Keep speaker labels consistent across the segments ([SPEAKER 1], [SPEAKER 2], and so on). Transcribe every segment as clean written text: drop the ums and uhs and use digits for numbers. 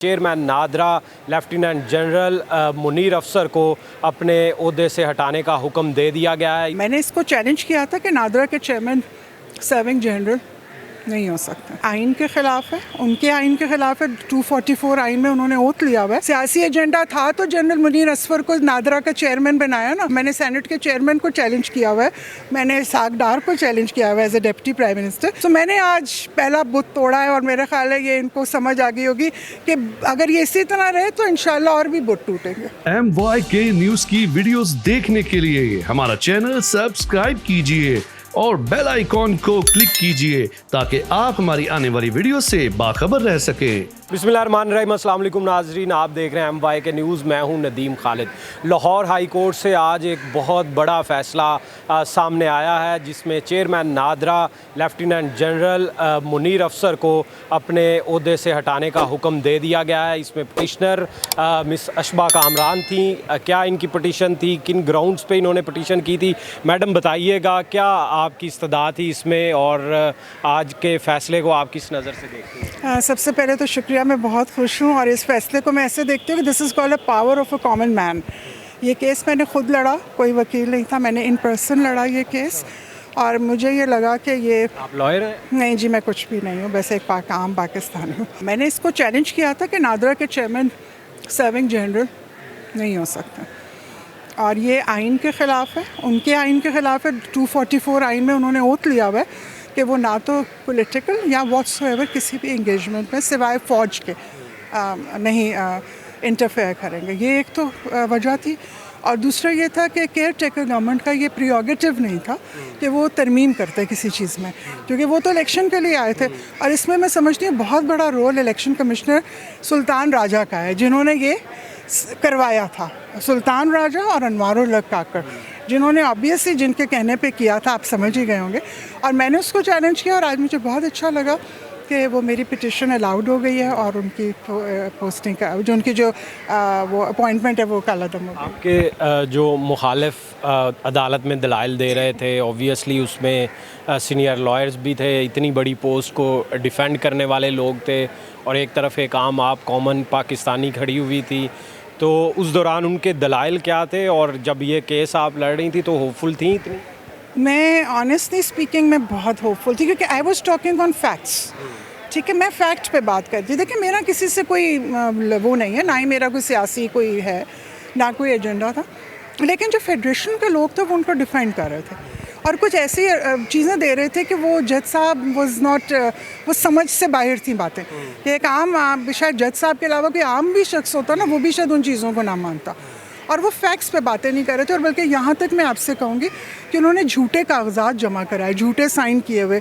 [SPEAKER 1] Chairman NADRA lieutenant general Munir अफसर को अपने ओहदे से हटाने का हुक्म दे दिया गया है।
[SPEAKER 2] मैंने इसको चैलेंज किया था कि नादरा के चेयरमैन सर्विंग जनरल नहीं हो सकते। आइन के खिलाफ है, उनके आइन के खिलाफ है। 244 आइन में उन्होंने ओथ लिया हुआ है। सियासी एजेंडा था तो जनरल मुनीर असफर को नादरा का चेयरमैन बनाया ना। मैंने सेनेट के चेयरमैन को चैलेंज किया हुआ है, मैंने इसाक डार को चैलेंज किया हुआ है as a deputy prime minister. तो मैंने आज पहला बुत तोड़ा है और मेरा ख्याल है ये इनको समझ आ गई होगी कि अगर ये इसी तरह रहे तो इंशाल्लाह और भी बुत टूटेंगे।
[SPEAKER 3] MYK न्यूज की वीडियोस देखने के लिए हमारा चैनल सब्सक्राइब कीजिए और बेल आइकॉन को क्लिक कीजिए ताकि आप हमारी आने वाली वीडियो से बाखबर रह सकें।
[SPEAKER 1] बिस्मिल्लाहिर्रहमानिर्रहीम, अस्सलाम वालेकुम नाजरीन, आप देख रहे हैं MYK न्यूज़। मैं हूं नदीम खालिद। लाहौर हाई कोर्ट से आज एक बहुत बड़ा फ़ैसला सामने आया है जिसमें chairman NADRA lieutenant general Munir अफसर को अपने ओहदे से हटाने का हुक्म दे दिया गया है। इसमें पटिशनर मिस अशबा कामरान थी। क्या इनकी पटिशन थी, किन ग्राउंड्स पे इन्होंने पटिशन की थी, मैडम बताइएगा क्या आपकी इस्तदा थी इसमें और आज के फ़ैसले को आप किस नज़र से देखते हैं?
[SPEAKER 2] सबसे पहले तो शुक्रिया, मैं बहुत खुश हूँ और इस फैसले को मैं ऐसे देखती हूँ कि this is called a power of a common man. ये केस मैंने खुद लड़ा, कोई वकील नहीं था, मैंने इन पर्सन लड़ा ये केस और मुझे ये लगा कि ये
[SPEAKER 1] आप लॉयर हैं?
[SPEAKER 2] नहीं जी, मैं कुछ भी नहीं हूँ, बस एक आम पाकिस्तानी हूँ। मैंने इसको चैलेंज किया था कि नादरा के चेयरमैन सर्विंग जनरल नहीं हो सकते और ये आइन के ख़िलाफ़ है, उनके आइन के ख़िलाफ़ है। 244 आइन में उन्होंने ओथ लिया हुआ है कि वो ना तो पॉलिटिकल या व्हाट्सएवर किसी भी इंगेजमेंट में सिवाय फ़ौज के नहीं इंटरफेयर करेंगे। ये एक तो वजह थी और दूसरा ये था कि केयर टेकर गवर्नमेंट का ये प्रियोगेटिव नहीं था कि वो तरमीम करते किसी चीज़ में, क्योंकि वो तो इलेक्शन के लिए आए थे। और इसमें मैं समझती हूँ बहुत बड़ा role election commissioner Sultan Raja का है, जिन्होंने ये करवाया था। सुल्तान राजा और अनवारुल हक काकड़, जिन्होंने ऑब्वियसली जिनके कहने पे किया था, आप समझ ही गए होंगे। और मैंने उसको चैलेंज किया और आज मुझे बहुत अच्छा लगा कि वो मेरी पिटिशन अलाउड हो गई है और उनकी पोस्टिंग का जो उनकी जो वो अपॉइंटमेंट है वो कालादम हो गई।
[SPEAKER 1] आपके जो मुखालिफ अदालत में दलाइल दे रहे थे, ऑब्वियसली उसमें सीनियर लॉयर्स भी थे, इतनी बड़ी पोस्ट को डिफेंड करने वाले लोग थे और एक तरफ एक आम आप कॉमन पाकिस्तानी खड़ी हुई थी। तो उस दौरान उनके दलाइल क्या थे और जब ये केस आप लड़ रही थी तो होपफुल थी इतनी?
[SPEAKER 2] मैं ऑनेस्टली स्पीकिंग मैं बहुत होपफुल थी क्योंकि I was talking on facts. ठीक है, मैं फैक्ट पे बात करती। देखिए, मेरा किसी से कोई वो नहीं है, ना ही मेरा कोई सियासी कोई है, ना कोई एजेंडा था। लेकिन जो फेडरेशन के लोग थे वो उनको डिफेंड कर रहे थे और कुछ ऐसी चीज़ें दे रहे थे कि वो जज साहब वाज नॉट, वो समझ से बाहर थी बातें कि एक आम शायद जज साहब के अलावा कोई आम भी शख्स होता ना, वो भी शायद उन चीज़ों को ना मानता और वो फैक्ट्स पे बातें नहीं कर रहे थे। और बल्कि यहाँ तक मैं आपसे कहूँगी कि उन्होंने झूठे कागजात जमा कराए, झूठे साइन किए हुए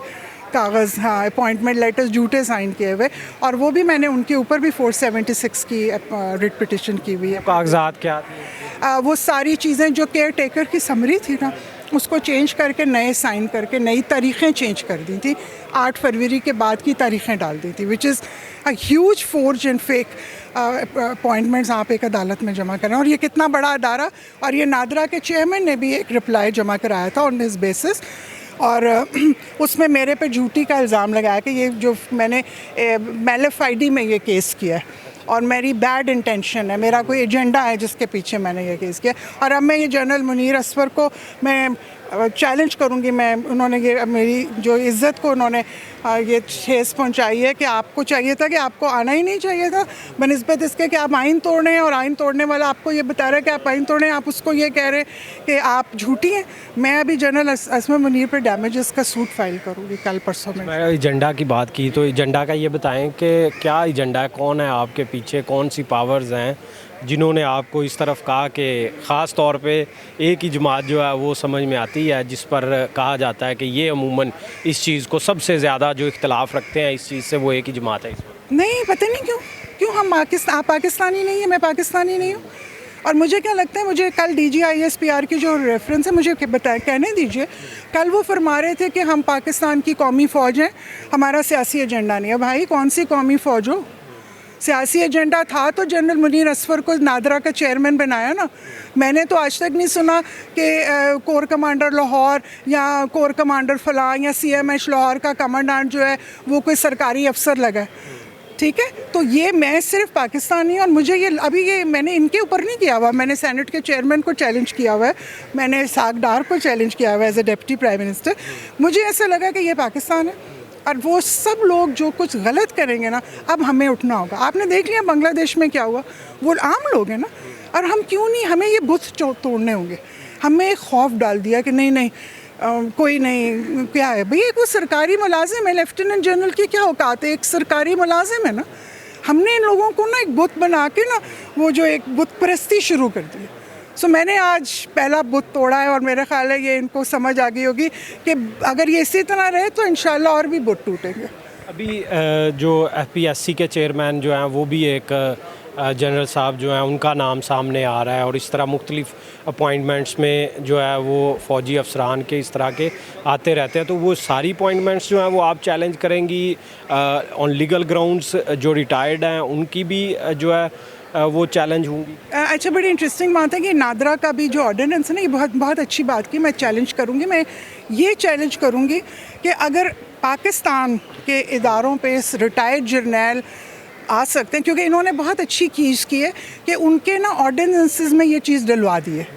[SPEAKER 2] कागज़, हाँ, अपॉइंटमेंट लेटर्स झूठे साइन किए हुए, और वो भी मैंने उनके ऊपर भी 476 की रिट पिटिशन की हुई है।
[SPEAKER 1] कागजात क्या थे?
[SPEAKER 2] वो सारी चीज़ें जो केयर टेकर की समरी थी ना, उसको चेंज करके नए साइन करके नई तारीखें चेंज कर दी थी। 8 फरवरी के बाद की तारीखें डाल दी थी, which is a huge forge and fake appointments आप एक अदालत में जमा करें। और ये कितना बड़ा अदारा, और ये नादरा के चेयरमैन ने भी एक रिप्लाई जमा कराया था ऑन दिस बेसिस और उसमें मेरे पे झूठी का इल्ज़ाम लगाया कि ये जो मैंने मैलिफाइडी में ये केस किया है और मेरी बैड इंटेंशन है, मेरा कोई एजेंडा है जिसके पीछे मैंने ये केस किया। और अब मैं ये जनरल मुनीर असफर को मैं चैलेंज करूंगी। मैं उन्होंने ये मेरी जो इज़्ज़त को उन्होंने ये ठेस पहुंचाई है कि आपको चाहिए था कि आपको आना ही नहीं चाहिए था, बनिस्बत इसके कि आप आइन तोड़ रहे हैं और आइन तोड़ने वाला आपको ये बता रहा है कि आप आइन तोड़ रहे हैं, आप उसको ये कह रहे हैं कि आप झूठी हैं। मैं अभी जनरल असमत मुनीर पर डैमेजेस का सूट फाइल करूँगी कल परसों में।
[SPEAKER 1] मैं एजेंडा की बात की तो एजेंडा का ये बताएं कि क्या एजेंडा है, कौन है आपके पीछे, कौन सी पावर्स हैं जिन्होंने आपको इस तरफ कहा कि ख़ास तौर पे एक ही जमात जो है वो समझ में आती है, जिस पर कहा जाता है कि ये अमूमन इस चीज़ को सबसे ज़्यादा जो इख्तलाफ रखते हैं इस चीज़ से वो एक ही जमात है?
[SPEAKER 2] नहीं, पता नहीं क्यों हम आप पाकिस्तानी नहीं है, मैं पाकिस्तानी नहीं हूँ। और मुझे क्या लगता है, मुझे कल DGISPR की जो रेफरेंस है मुझे बताया, कहने दीजिए। कल वो फरमा रहे थे कि हम पाकिस्तान की कौमी फ़ौज हैं, हमारा सियासी एजेंडा नहीं है। भाई, कौन सी कौमी फ़ौज हो? सियासी एजेंडा था तो जनरल मुनीर असफर को नादरा का चेयरमैन बनाया ना। मैंने तो आज तक नहीं सुना कि कोर कमांडर लाहौर या कोर कमांडर फलां या CMH लाहौर का कमांडेंट जो है वो कोई सरकारी अफसर लगा है। ठीक है, तो ये मैं सिर्फ पाकिस्तानी, और मुझे ये अभी ये मैंने इनके ऊपर नहीं किया हुआ, मैंने सेनेट के चेयरमैन को चैलेंज किया हुआ है, मैंने इसाक डार को चैलेंज किया हुआ है as a deputy prime minister. मुझे ऐसा लगा कि ये पाकिस्तान है, और वो सब लोग जो कुछ गलत करेंगे ना, अब हमें उठना होगा। आपने देख लिया बांग्लादेश में क्या हुआ, वो आम लोग हैं ना, और हम क्यों नहीं, हमें ये बुत तोड़ने होंगे। हमें एक खौफ डाल दिया कि नहीं नहीं कोई नहीं, क्या है भाई, एक वो सरकारी मुलाजिम है, लेफ्टिनेंट जनरल की क्या औकात है, एक सरकारी मुलाजिम है ना। हमने इन लोगों को ना एक बुत बना के ना, वो जो एक बुत परस्ती शुरू कर दी। सो मैंने आज पहला बुत तोड़ा है, और मेरा ख्याल है ये इनको समझ आ गई होगी कि अगर ये इसी तरह रहे तो इंशाल्लाह और भी बुत टूटेंगे।
[SPEAKER 1] अभी जो FPSC के चेयरमैन जो हैं वो भी एक जनरल साहब जो हैं उनका नाम सामने आ रहा है, और इस तरह मुख्तलिफ अपॉइंटमेंट्स में जो है वो फ़ौजी अफसरान के इस तरह के आते रहते हैं। तो वो सारी अपॉइंटमेंट्स जो हैं वो आप चैलेंज करेंगी ऑन लीगल ग्राउंड्स? जो रिटायर्ड हैं उनकी भी जो है वो चैलेंज होंगी?
[SPEAKER 2] अच्छा, बड़ी इंटरेस्टिंग बात है कि नादरा का भी जो ऑर्डिनेंस है ना, ये बहुत बहुत अच्छी बात की। मैं चैलेंज करूँगी, मैं ये चैलेंज करूँगी कि अगर पाकिस्तान के इदारों पे रिटायर्ड जर्नैल आ सकते हैं, क्योंकि इन्होंने बहुत अच्छी चीज़ की है कि उनके ना ऑर्डिनेंसेस में ये चीज़ डलवा दी है,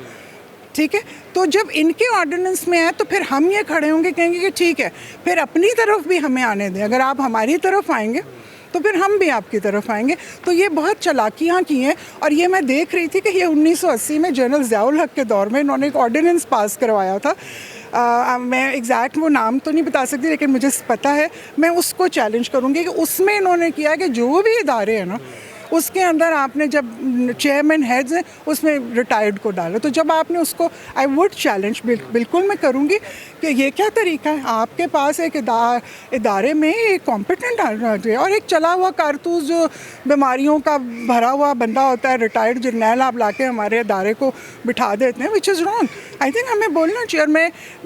[SPEAKER 2] ठीक है। तो जब इनके ऑर्डिनेंस में है तो फिर हम ये खड़े होंगे, कहेंगे कि ठीक है, फिर अपनी तरफ भी हमें आने दें। अगर आप हमारी तरफ आएंगे तो फिर हम भी आपकी तरफ आएंगे। तो ये बहुत चालाकियाँ की हैं, और ये मैं देख रही थी कि ये 1980 में जनरल ज़ियाउल हक के दौर में इन्होंने एक ऑर्डिनेंस पास करवाया था। मैं एग्जैक्ट वो नाम तो नहीं बता सकती, लेकिन मुझे पता है। मैं उसको चैलेंज करूँगी कि उसमें इन्होंने किया कि जो भी इदारे हैं ना, उसके अंदर आपने जब चेयरमैन हेड्स हैं उसमें रिटायर्ड को डालो। तो जब आपने उसको, आई वुड चैलेंज, बिल्कुल मैं करूँगी कि ये क्या तरीका है। आपके पास एक इदारे में एक कॉम्पिटेंट आना चाहिए, और एक चला हुआ कारतूस जो बीमारियों का भरा हुआ बंदा होता है, रिटायर्ड जर्नैल आप लाके हमारे इदारे को बिठा देते हैं, which is wrong. I think हमें बोलना चाहिए। और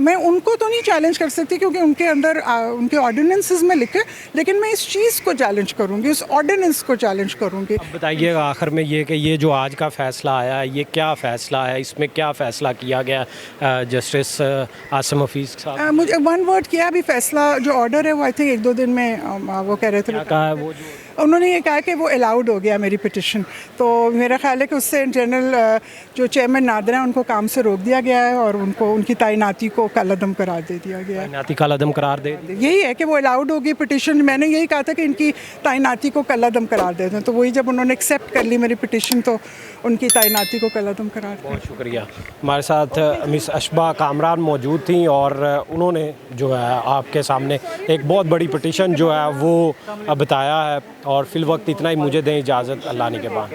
[SPEAKER 2] मैं उनको तो नहीं चैलेंज कर सकती क्योंकि उनके अंदर उनके ऑर्डिनेंसेस में लिखे, लेकिन मैं इस चीज़ को चैलेंज करूँगी, उस ऑर्डिनेंस को चैलेंज करूँगी।
[SPEAKER 1] अब बताइएगा आखिर में ये कि ये जो आज का फ़ैसला आया है, ये क्या फ़ैसला है, इसमें क्या फ़ैसला किया गया जस्टिस आसिम हफीज़ साहब?
[SPEAKER 2] मुझे वन वर्ड किया अभी फैसला, जो ऑर्डर है वो आई थिंक 1-2 दिन में वो कह रहे थे।
[SPEAKER 1] क्या कहा है वो? जो
[SPEAKER 2] उन्होंने ये कहा कि वो अलाउड हो गया मेरी पिटिशन। तो मेरा ख्याल है कि उससे जनरल जो चेयरमैन नादरा हैं उनको काम से रोक दिया गया है, और उनको उनकी तैनाती को कलअदम करार दे दिया गया है।
[SPEAKER 1] तैनाती कलअदम करार दे?
[SPEAKER 2] यही है कि वो अलाउड होगी पिटिशन। मैंने यही कहा था कि इनकी तैनाती को कलअदम करार दे दें, तो वही जब उन्होंने एक्सेप्ट कर ली मेरी पिटिशन तो उनकी तैनाती को कलअदम करार।
[SPEAKER 1] बहुत शुक्रिया। हमारे साथ मिस अशबा कामरान मौजूद थी, और उन्होंने जो है आपके सामने एक बहुत बड़ी पिटिशन जो है वो बताया है। और फिलवक्त इतना ही, मुझे दें इजाज़त, अल्लाह ने के बाद।